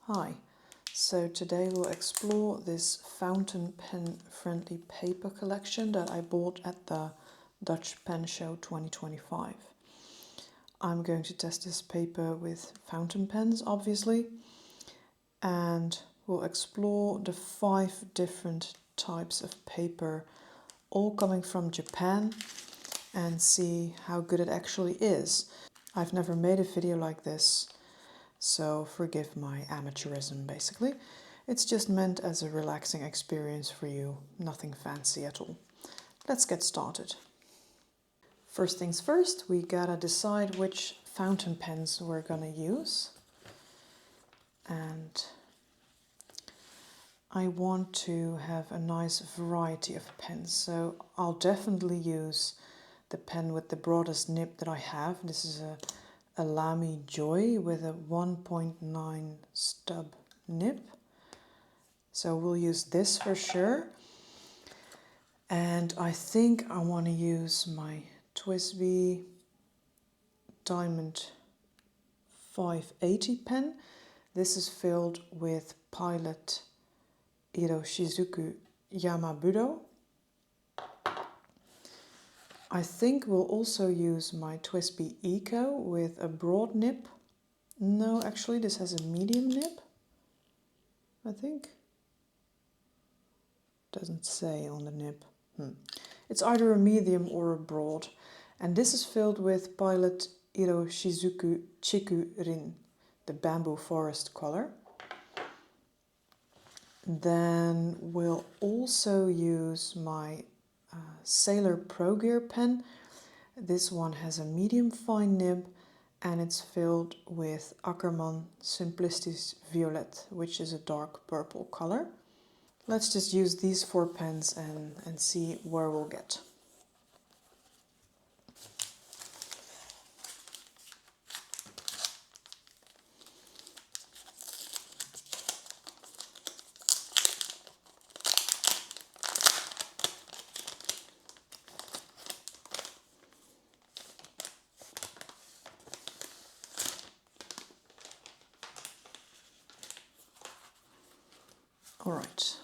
Hi, so today we'll explore this fountain pen friendly paper collection that I bought at the Dutch Pen Show 2025. I'm going to test this paper with fountain pens, obviously, and we'll explore the 5 different types of paper, all coming from Japan, and see how good it actually is. I've never made a video like this, so forgive my amateurism basically. It's just meant as a relaxing experience for you, nothing fancy at all. Let's get started. First things first, we gotta decide which fountain pens we're gonna use. And I want to have a nice variety of pens, so I'll definitely use the pen with the broadest nib that I have. This is a Lamy Joy with a 1.9 stub nib. So we'll use this for sure. And I think I want to use my TWSBI Diamond 580 pen. This is filled with Pilot Iroshizuku Yamamoto. I think we'll also use my TWSBI Eco with a broad nib. No, actually this has a medium nib, I think. Doesn't say on the nib. It's either a medium or a broad. And this is filled with Pilot Iroshizuku Chiku Rin, the bamboo forest color. Then we'll also use my Sailor Pro Gear pen. This one has a medium fine nib and it's filled with Ackerman Simplistis Violet, which is a dark purple color. Let's just use these 4 pens and see where we'll get. All right.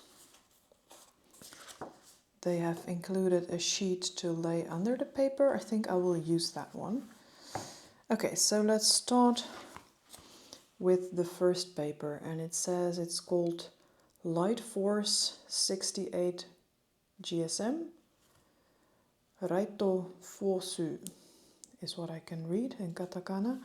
They have included a sheet to lay under the paper. I think I will use that one. Okay, so let's start with the first paper, and it says it's called Light Force 68 GSM. Raito Fosu is what I can read in katakana.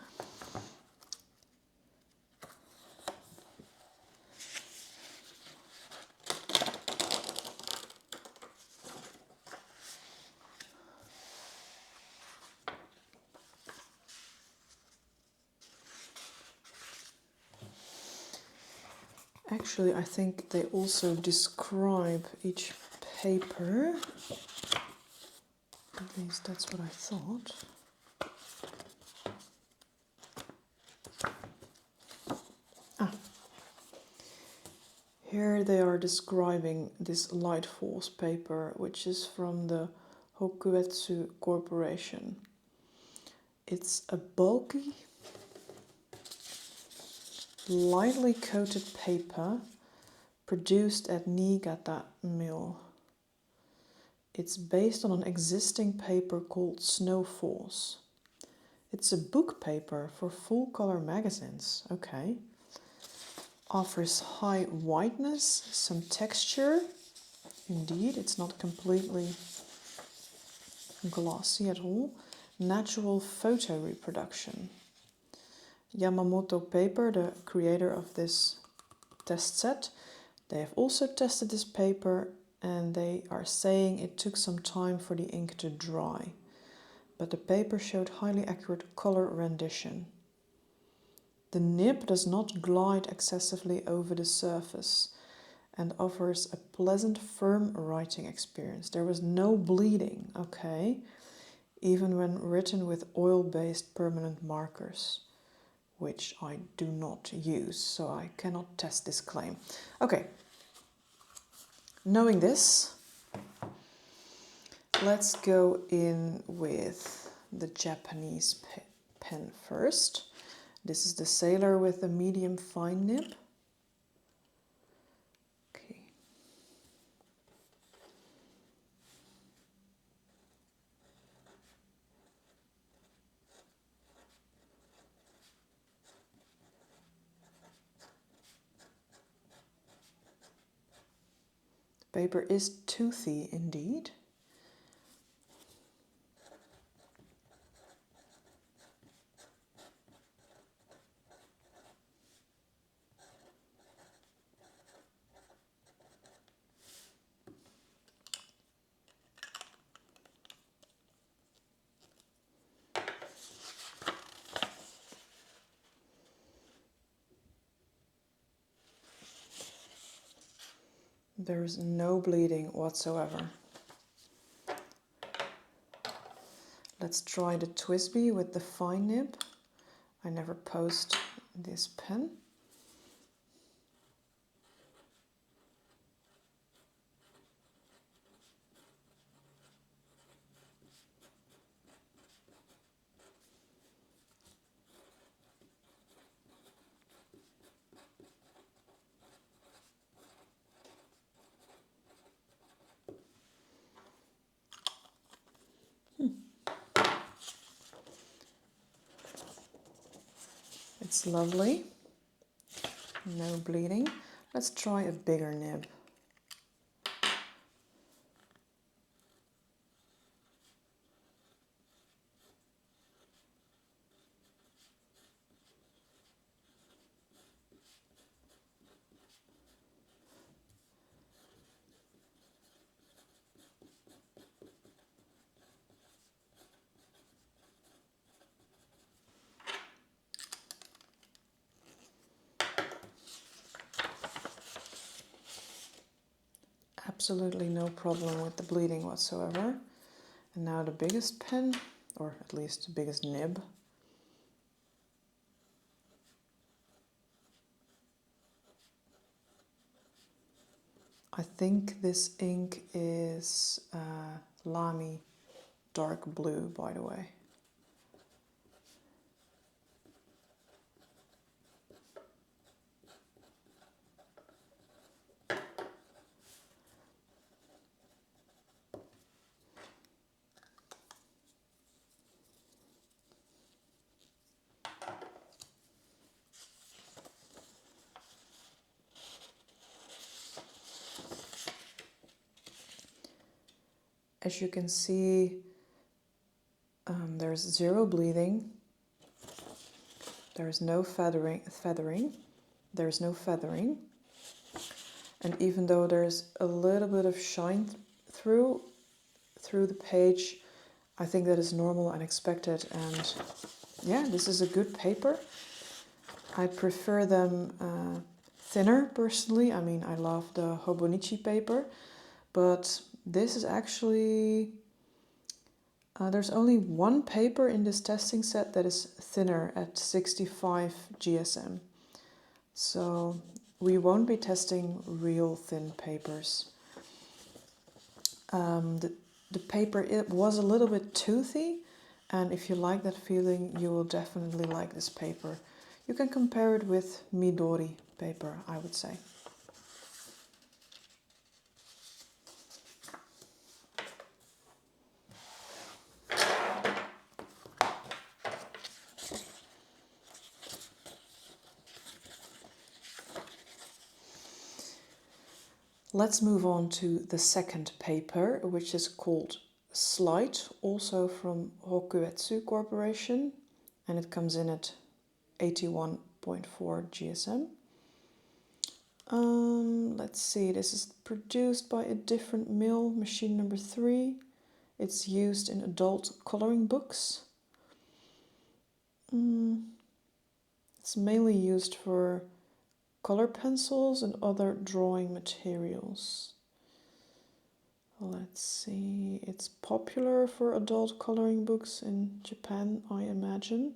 Actually, I think they also describe each paper. At least that's what I thought. Here they are describing this Light Force paper, which is from the Hokuetsu Corporation. It's a bulky, lightly coated paper produced at Niigata Mill. It's based on an existing paper called Snow Force. It's a book paper for full color magazines. Okay. Offers high whiteness, some texture. Indeed, it's not completely glossy at all. Natural photo reproduction. Yamamoto Paper, the creator of this test set, they have also tested this paper and they are saying it took some time for the ink to dry, but the paper showed highly accurate color rendition. The nib does not glide excessively over the surface and offers a pleasant, firm writing experience. There was no bleeding, okay, even when written with oil-based permanent markers, which I do not use, so I cannot test this claim. Okay, knowing this, let's go in with the Japanese pen first. This is the Sailor with a medium fine nib. Paper is toothy indeed. There's no bleeding whatsoever. Let's try the Twisby with the fine nib. I never post this pen. It's lovely. No bleeding. Let's try a bigger nib. Absolutely no problem with the bleeding whatsoever. And now the biggest pen, or at least the biggest nib. I think this ink is Lamy dark blue, by the way. As you can see, there's zero bleeding. There's no feathering. There's no feathering. And even though there's a little bit of shine through the page, I think that is normal and expected. And yeah, this is a good paper. I prefer them thinner personally. I mean, I love the Hobonichi paper, but this is actually, there's only one paper in this testing set that is thinner at 65 GSM. So we won't be testing real thin papers. The paper, it was a little bit toothy, and if you like that feeling, you will definitely like this paper. You can compare it with Midori paper, I would say. Let's move on to the second paper, which is called Sleight, also from Hokuetsu Corporation, and it comes in at 81.4 GSM. Let's see, this is produced by a different mill, machine number 3. It's used in adult coloring books. It's mainly used for color pencils and other drawing materials. Let's see, it's popular for adult coloring books in Japan, I imagine.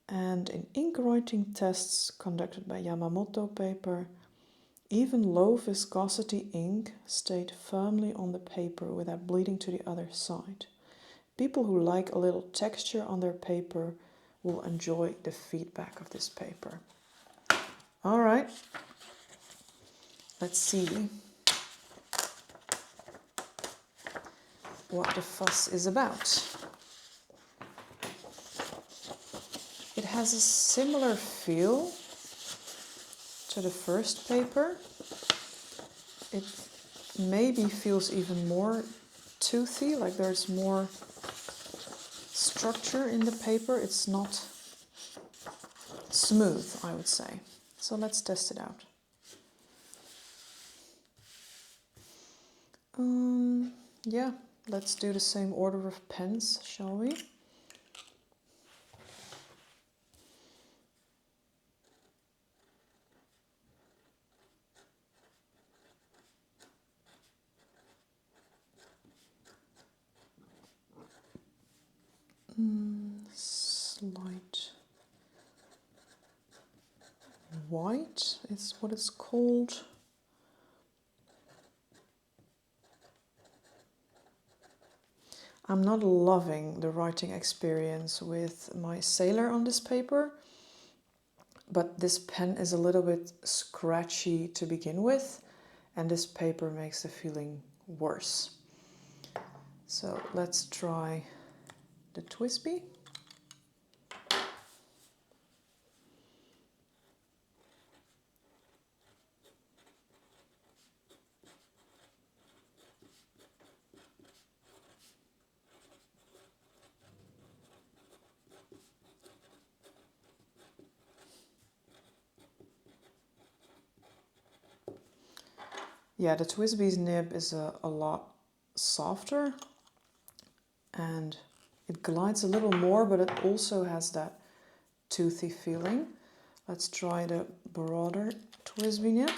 And in ink writing tests conducted by Yamamoto Paper, even low viscosity ink stayed firmly on the paper without bleeding to the other side. People who like a little texture on their paper will enjoy the feedback of this paper. All right, let's see what the fuss is about. It has a similar feel to the first paper. It maybe feels even more toothy, like there's more structure in the paper. It's not smooth, I would say. So let's test it out. Yeah, let's do the same order of pens, shall we? Sleight white is what it's called. I'm not loving the writing experience with my Sailor on this paper, but this pen is a little bit scratchy to begin with, and this paper makes the feeling worse. So let's try the Twisby. Yeah, the Twisby's nib is a lot softer and it glides a little more, but it also has that toothy feeling. Let's try the broader Twisby nib.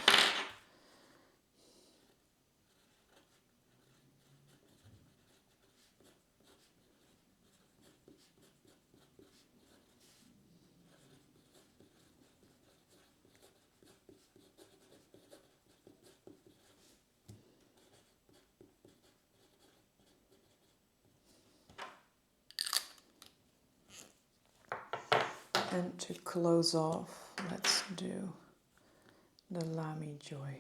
And to close off, let's do the Lamy Joy.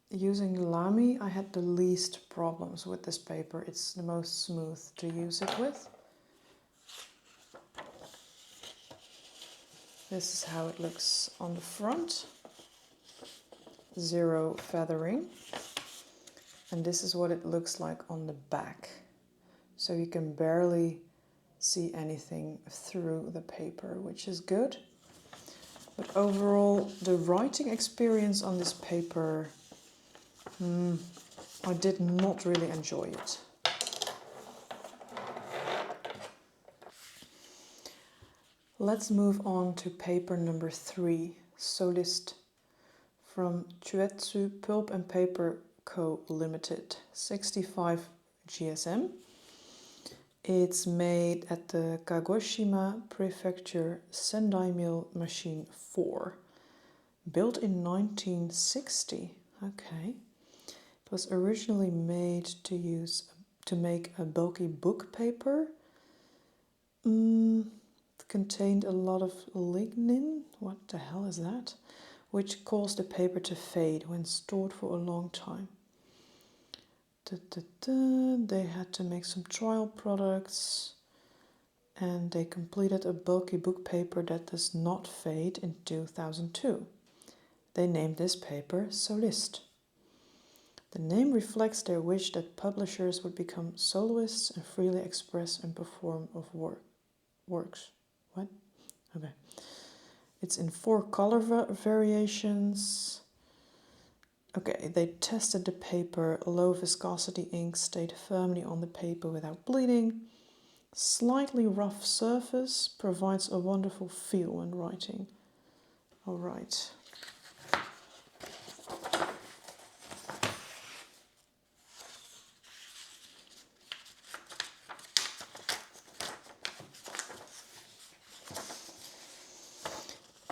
Using Lamy, I had the least problems with this paper. It's the most smooth to use it with. This is how it looks on the front. Zero feathering. And this is what it looks like on the back. So you can barely see anything through the paper, which is good. But overall, the writing experience on this paper, I did not really enjoy it. Let's move on to paper number 3, Soliste, from Chuetsu Pulp and Paper Co. Limited, 65 GSM. It's made at the Kagoshima Prefecture Sendai Mill Machine 4, built in 1960. Okay. It was originally made to make a bulky book paper. It contained a lot of lignin. What the hell is that? Which caused the paper to fade when stored for a long time. They had to make some trial products and they completed a bulky book paper that does not fade in 2002. They named this paper Soliste. The name reflects their wish that publishers would become soloists and freely express and perform of works. What? Okay. It's in 4 color variations. Okay, they tested the paper. Low viscosity ink stayed firmly on the paper without bleeding. Slightly rough surface provides a wonderful feel when writing. All right.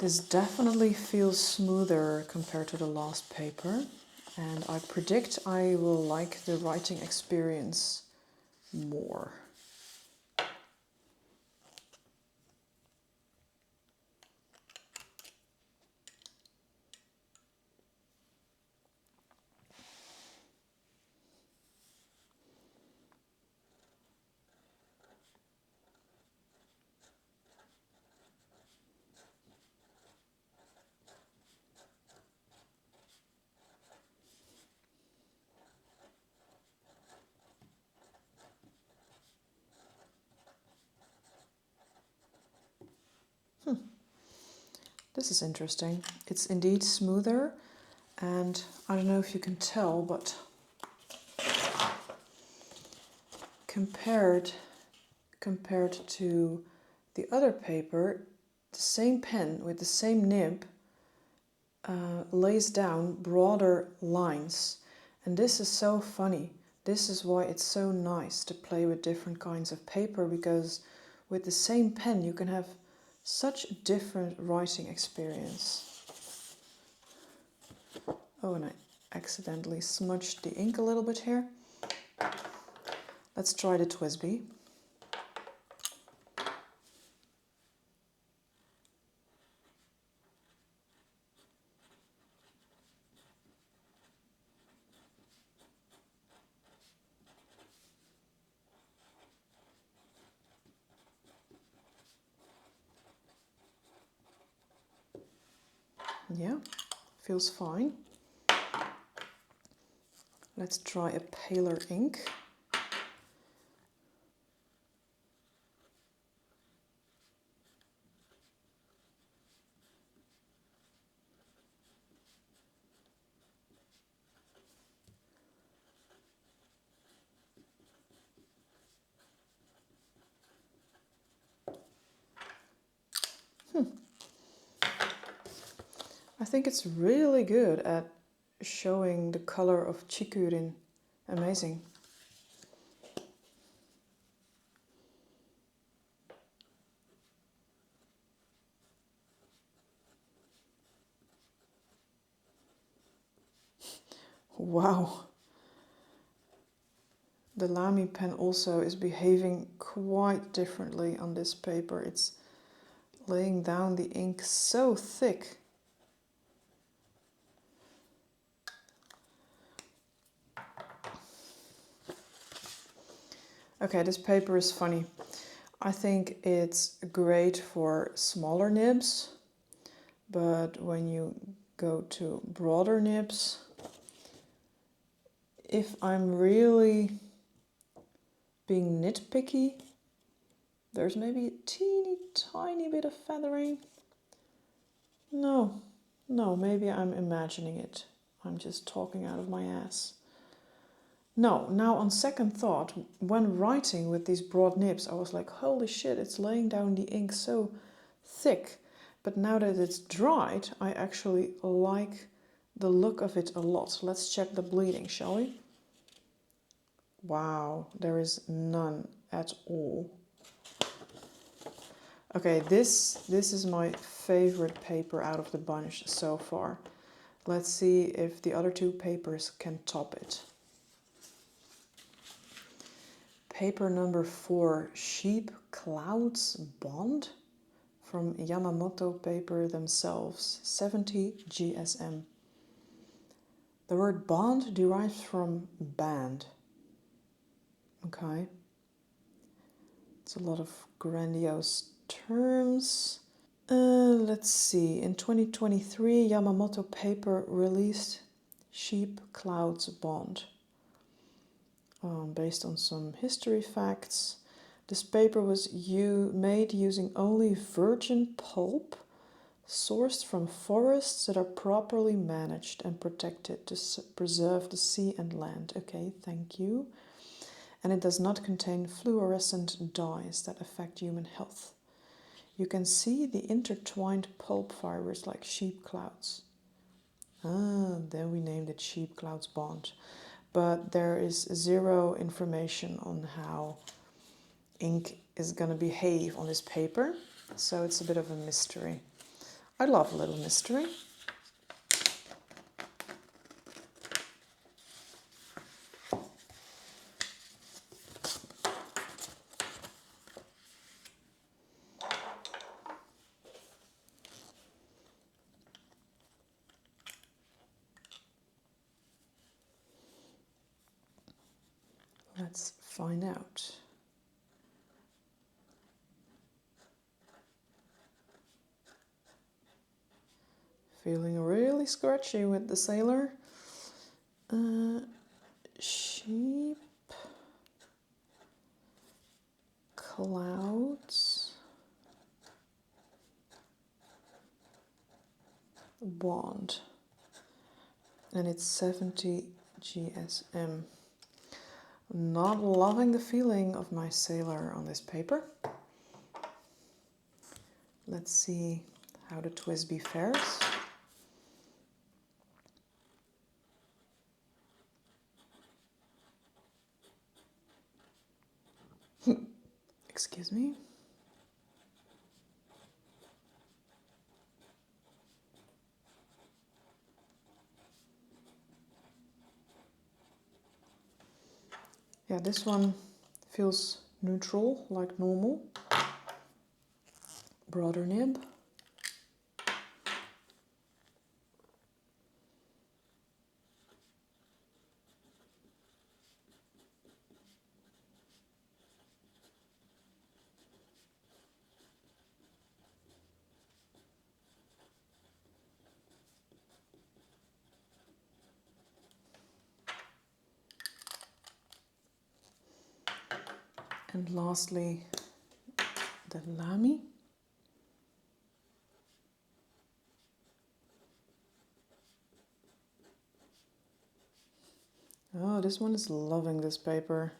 This definitely feels smoother compared to the last paper, and I predict I will like the writing experience more. This is interesting. It's indeed smoother, and I don't know if you can tell, but compared to the other paper, the same pen with the same nib lays down broader lines. And this is so funny. This is why it's so nice to play with different kinds of paper, because with the same pen you can have such a different writing experience. Oh, and I accidentally smudged the ink a little bit here. Let's try the TWSBI. Yeah, feels fine. Let's try a paler ink. I think it's really good at showing the color of chikurin. Amazing. Wow. The Lamy pen also is behaving quite differently on this paper. It's laying down the ink so thick. Okay, this paper is funny. I think it's great for smaller nibs, but when you go to broader nibs, if I'm really being nitpicky, there's maybe a teeny tiny bit of feathering. No, maybe I'm imagining it. I'm just talking out of my ass. No, now on second thought, when writing with these broad nibs, I was like, holy shit, it's laying down the ink so thick. But now that it's dried, I actually like the look of it a lot. Let's check the bleeding, shall we? Wow, there is none at all. Okay, this is my favorite paper out of the bunch so far. Let's see if the other two papers can top it. Paper number 4, Sheep Clouds Bond, from Yamamoto Paper themselves, 70 GSM. The word bond derives from band. Okay. It's a lot of grandiose terms. Let's see. In 2023, Yamamoto Paper released Sheep Clouds Bond. Based on some history facts. This paper was made using only virgin pulp sourced from forests that are properly managed and protected to preserve the sea and land. Okay, thank you. And it does not contain fluorescent dyes that affect human health. You can see the intertwined pulp fibers like sheep clouds. Then we named it Sheep Clouds Bond. But there is zero information on how ink is going to behave on this paper, so it's a bit of a mystery. I love a little mystery. Let's find out. Feeling really scratchy with the sailor. Sheep clouds wand. And it's 70 GSM. Not loving the feeling of my sailor on this paper. Let's see how the TWSBI fares. Excuse me. Yeah, this one feels neutral, like normal. Broader nib. And lastly, the Lamy. Oh, this one is loving this paper.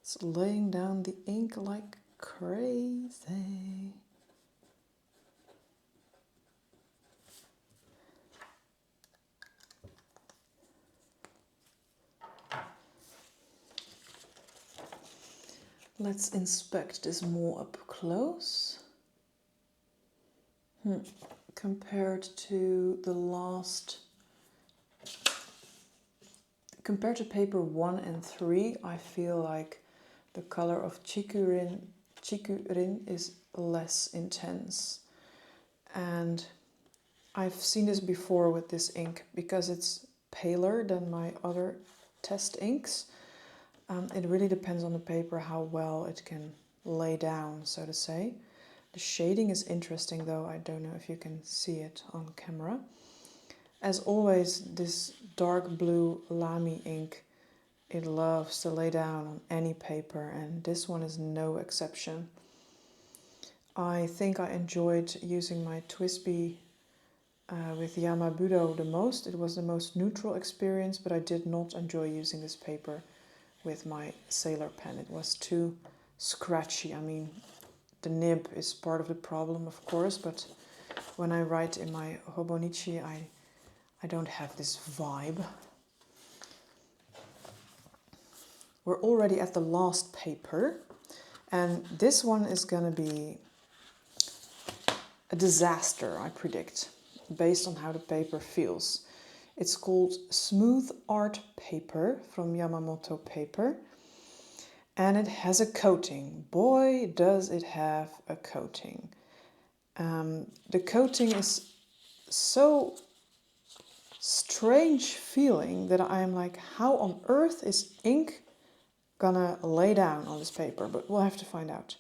It's laying down the ink like crazy. Let's inspect this more up close. Compared to the last, compared to paper 1 and 3, I feel like the color of Chikurin is less intense. And I've seen this before with this ink, because it's paler than my other test inks. It really depends on the paper how well it can lay down, so to say. The shading is interesting though, I don't know if you can see it on camera. As always, this dark blue Lamy ink, it loves to lay down on any paper, and this one is no exception. I think I enjoyed using my TWSBI with Yamamoto the most. It was the most neutral experience, but I did not enjoy using this paper with my sailor pen. It was too scratchy. I mean, the nib is part of the problem, of course, but when I write in my Hobonichi, I don't have this vibe. We're already at the last paper, and this one is gonna be a disaster, I predict, based on how the paper feels. It's called Smooth Art Paper from Yamamoto Paper, and it has a coating. Boy, does it have a coating. The coating is so strange feeling that I'm like, how on earth is ink gonna lay down on this paper? But we'll have to find out.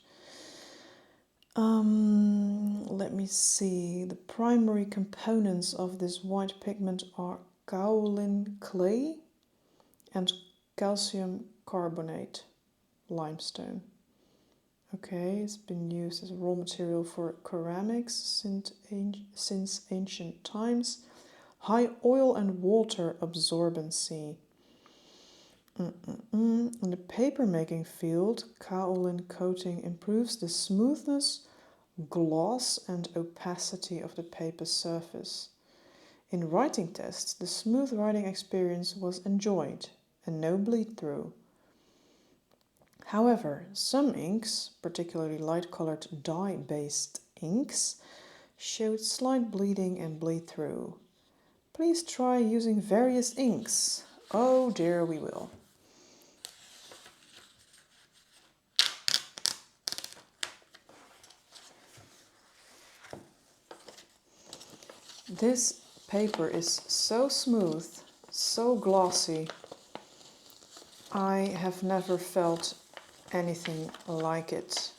Let me see. The primary components of this white pigment are kaolin clay and calcium carbonate limestone. Okay, it's been used as a raw material for ceramics since ancient times. High oil and water absorbency. In the paper-making field, kaolin coating improves the smoothness, gloss and opacity of the paper surface. In writing tests, the smooth writing experience was enjoyed and no bleed-through. However, some inks, particularly light-colored dye-based inks, showed slight bleeding and bleed-through. Please try using various inks. Oh dear, we will. This paper is so smooth, so glossy. I have never felt anything like it.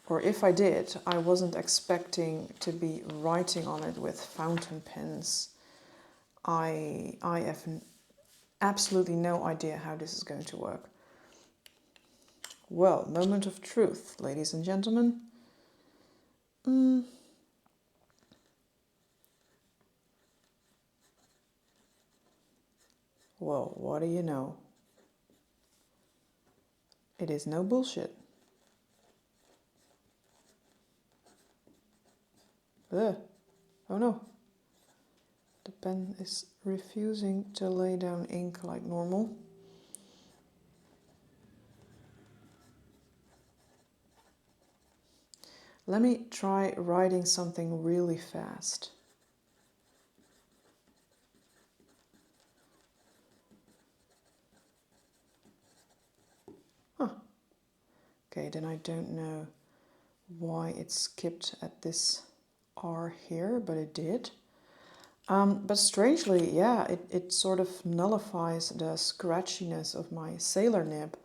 Or if I did, I wasn't expecting to be writing on it with fountain pens. I have absolutely no idea how this is going to work. Well, moment of truth, ladies and gentlemen. Well, what do you know? It is no bullshit. Ugh. Oh no. The pen is refusing to lay down ink like normal. Let me try writing something really fast. Huh. Okay, then I don't know why it skipped at this R here, but it did. But strangely, yeah, it sort of nullifies the scratchiness of my sailor nib.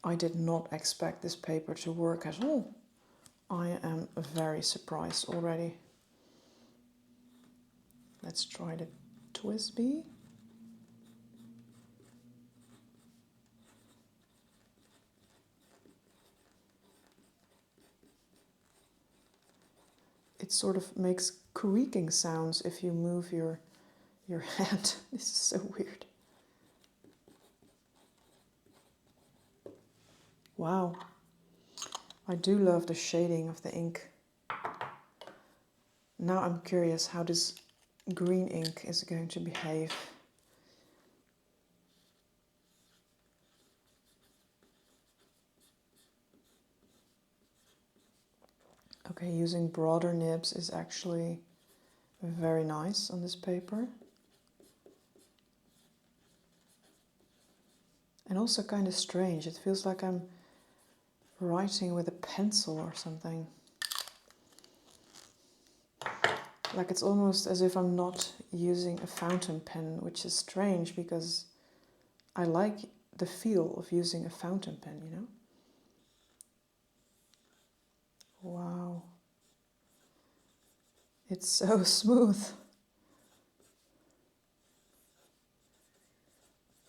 I did not expect this paper to work at all. I am very surprised already. Let's try the Twisby. It sort of makes creaking sounds if you move your hand. This is so weird. Wow. I do love the shading of the ink. Now I'm curious how this green ink is going to behave. Okay, using broader nibs is actually very nice on this paper. And also kind of strange. It feels like I'm writing with a pencil or something. Like it's almost as if I'm not using a fountain pen, which is strange because I like the feel of using a fountain pen, you know? Wow. It's so smooth.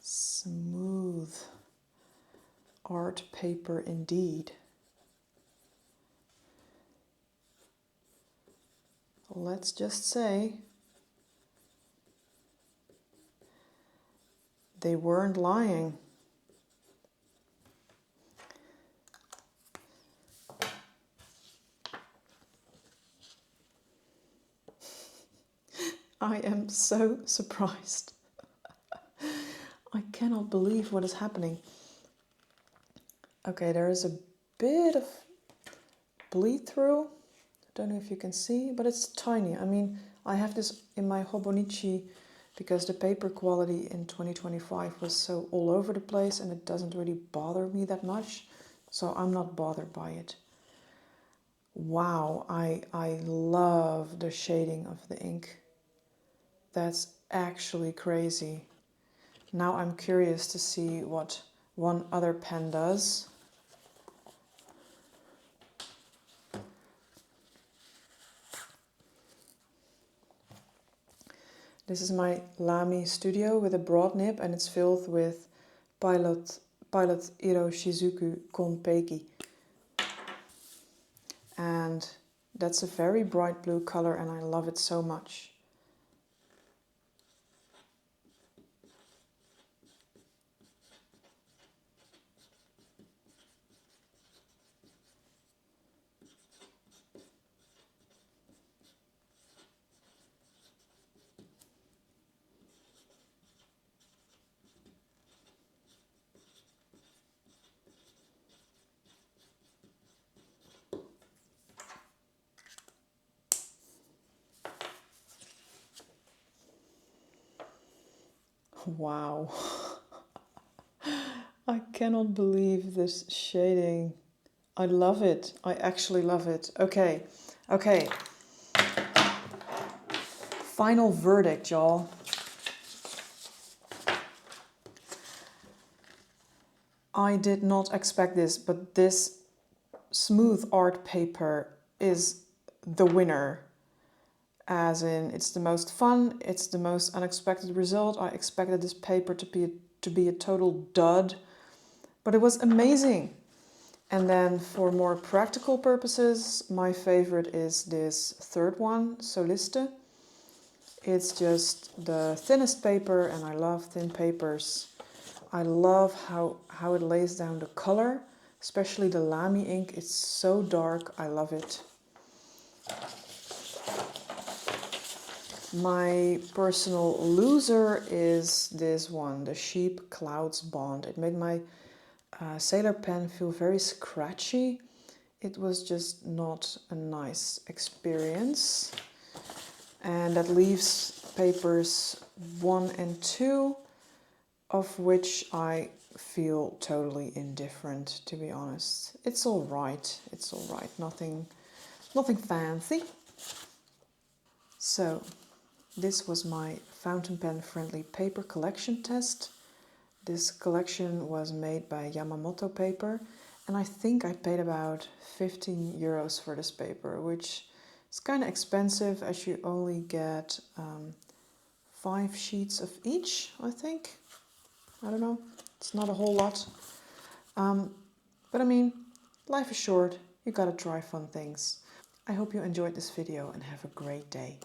Smooth art paper indeed. Let's just say they weren't lying. I am so surprised. I cannot believe what is happening. Okay, there is a bit of bleed through. Don't know if you can see, but it's tiny. I mean, I have this in my Hobonichi because the paper quality in 2025 was so all over the place and it doesn't really bother me that much. So I'm not bothered by it. Wow, I love the shading of the ink. That's actually crazy. Now I'm curious to see what one other pen does. This is my Lamy Studio with a broad nib and it's filled with Pilot Iro Shizuku Konpeiki. And that's a very bright blue color and I love it so much. Wow. I cannot believe this shading. I love it. I actually love it. Okay. Final verdict, y'all. I did not expect this, but this smooth art paper is the winner. As in, it's the most fun, it's the most unexpected result. I expected this paper to be a total dud, but it was amazing. And then for more practical purposes, my favorite is this third one, Soliste. It's just the thinnest paper, and I love thin papers. I love how it lays down the color, especially the Lamy ink. It's so dark, I love it. My personal loser is this one, the Sheep Clouds Bond. It made my Sailor pen feel very scratchy. It was just not a nice experience. And that leaves papers 1 and 2, of which I feel totally indifferent, to be honest. It's all right, nothing fancy. So, this was my fountain pen friendly paper collection test. This collection was made by Yamamoto Paper, and I think I paid about 15 euros for this paper, which is kind of expensive as you only get 5 sheets of each, I think. I don't know, it's not a whole lot. But I mean, life is short, you gotta try fun things. I hope you enjoyed this video and have a great day.